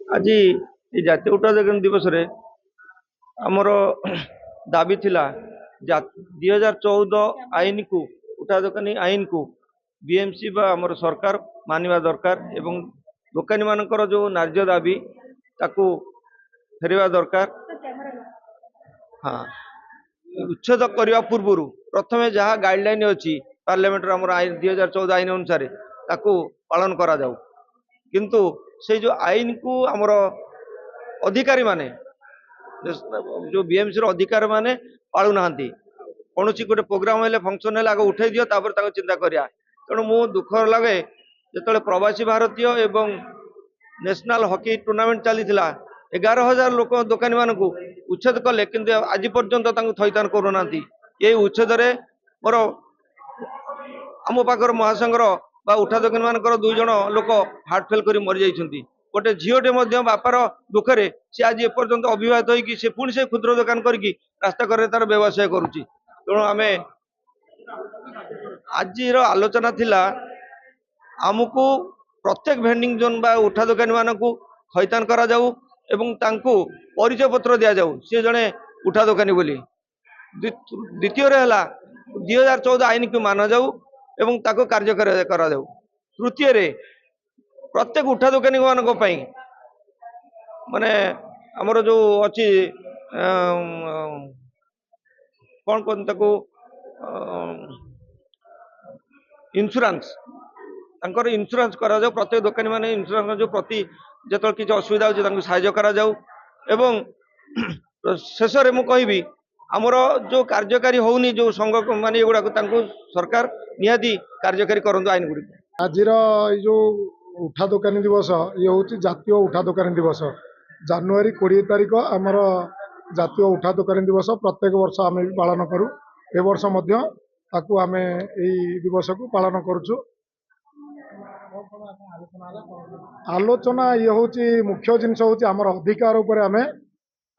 आज ये जातीय उठादोकानी दिवस रे आमर दाबी थिला 2014 आईन को उठादोकानी आईन को बीएमसी बा आमर सरकार मानिबा दरकार एवं दोकानी मानकर जो न्याय्य दाबी ताकू फेरवा दरकार। हाँ, उच्छेद करने पूर्व प्रथम जहाँ गाइडलाइन अच्छी पार्लियामेंट आम आईन 2014 आईन अनुसार ताकू पालन करा जाऊ, किंतु से जो आईन को आमर अधिकारी माने जो बीएमसी अधिकारी माने पालू ना कौन गोटे प्रोग्राम है फंक्शन है आगे उठे दियो तापर चिंता करिया। तेणु मु दुख लगे जो प्रवासी भारतीय एवं नेशनल हॉकी टूर्नामेंट चली 11,000 लोक दोकानी मान उच्छेद कले किंतु आज पर्यंत थैथान करूना। ये उच्छेद मोर आम पाखर महासंघर बा उठा दोकानी मानकर 2 जन लोक हार्ट फेल कर मरी जाइछंती। गोटे झीटे बापार दुखरे सी आज एपर्यंत अविवाहित होगी सी पुणी से क्षुद्र दोकान करके रास्ता करे तार व्यवसाय करुच्ची। तेणु आम आज आलोचना थिला आमको प्रत्येक भेंडिंग जोन बा उठा दोकानी मानक थैथान करा जाऊ एवं तांको परिचय पत्र दिया जाऊ सी जड़े उठा दोकानी बोली। द्वितीय 2014 आईन को मान जाऊ एवं ताको कार्यकारी करा जाऊ। तृतीय प्रत्येक उठा दोकानी मानक पई माने हमर जो अछि कौन कौन ताको इंश्योरेंस तांकर इंश्योरेंस करा जाऊ। प्रत्येक दोकानी माने इंश्योरेंस जो प्रति जत किसी असुविधा होची तांको सहायता करा जाऊ। एवं शेष रे मु कहबी आमर जो कार्यकारी होनी जो संघ माने एगुड़ा तांको सरकार निहाती कार्यकारी करंतु आईन गुडी। आज जो उठा दोकानी दिवस ये हूँ जातीय उठा दोकानी दिवस। जनवरी 20 तारिख आमर जातीय उठा दोकानी दिवस प्रत्येक वर्ष आम भी पालन करूँ। ए वर्ष आम दिवस को पालन करुचु। आलोचना ये हूँ मुख्य जिनस हूँ आमर अधिकार उपर आम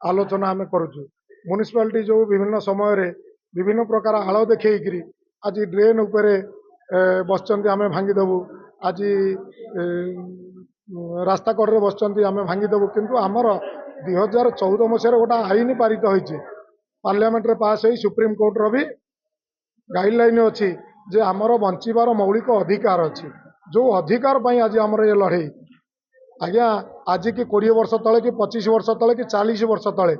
आलोचना आम करुचु। म्युनिसिपालिटी जो विभिन्न समय रे विभिन्न प्रकार आड़ देखी आज ड्रेन उपरे बसचंती आम भांगीदेबू, आज रास्ता कड़े बसचंती आम भांगीदेबू, किंतु आमर 2014 मसीह गोटे आईन पारित होती पार्लियामेंट रे पास हो सुप्रीम कोर्ट रो भी गाइडलाइन अच्छी जे आमर बंचार मौलिक अधिकार अच्छी। जो अधिकार पाई आज आमर ये लड़े आज्ञा आज कि 20 वर्ष तले कि 25 वर्ष तले कि 40 वर्ष तले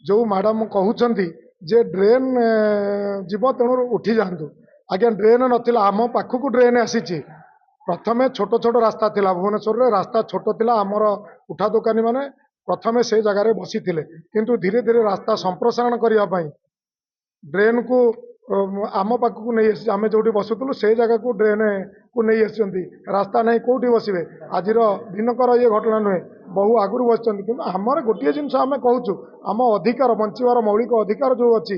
जो मैडम कहते जे ड्रेन जीव तेणु उठी जातु। आज्ञा ड्रेन नथिला आम पाखक ड्रेन आसी। प्रथमे छोट छोट रास्ता थिला भुवनेश्वर रे रास्ता छोट थिला आमर उठा दोकानी माने प्रथमे से जगार बसी थिले, किंतु धीरे धीरे रास्ता संप्रसारण करने पाई ड्रेन को आम पाखक नहीं आसी। आम जो बसुलु से जगह को ड्रेन को नहीं आसी रास्ता नहीं कौटी बसवे। आज दिनकर ये घटना नुहे बहु आगुरी बस कि आमर गोटे जिनस आम कहूँ आम अधिकार बंचार मौलिक अधिकार जो अच्छी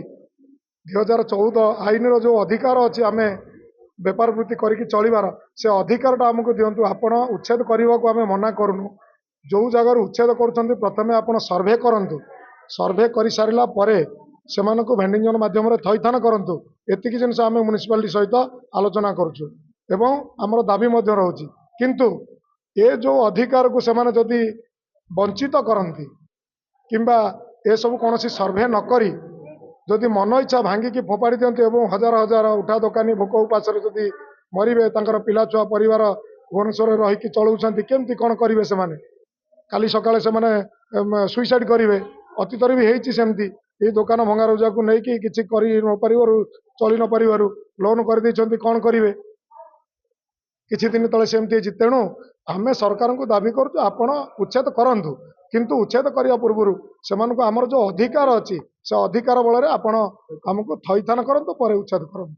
2014 आईन जो अधिकार अच्छी आम बेपार वृत्ति करके चलबार से अधिकारटा आमको दिंतु। आपण उच्छेद करने को आम मना करूनु। जो जगार उच्छेद कर प्रथम आप सर्भे करूँ, सर्भे कर सारा से भेंडिंग जोन मध्यम थैथान करूँ। एतिक जिनस आम म्युनिसिपालिटी सहित आलोचना करुचु एवं आमर दाबी रोचे। किंतु ये जो अधिकार को सेमाने जदि वंचित करती किंबा ए सब कौन सर्भे नकरी जदि मन इच्छा भांगिकी फोपाड़ी दिंती और हजार हजार उठा दोकानी भोक उपास जदि मरवे पिला छुआ परिवार भुवनेश्वर रहीकि चलाउछंती केमती कौन करेंगे से काली सकाळे से सुइसाइड करेंगे। अतीत भी होती सेमती ये दुकान भंगा रुजा को लेकिन किसी चली न पार लोन कर कौन करेंगे किछि दिन तले सेमती। तेणु आम सरकार को दाबी करूँ आपण उच्छेद करूँ, किंतु उच्छेद करने पूर्व से आमर जो अधिकार अच्छी से अधिकार बल आपण आमको थैथान करूँ पर उच्छेद करूँ।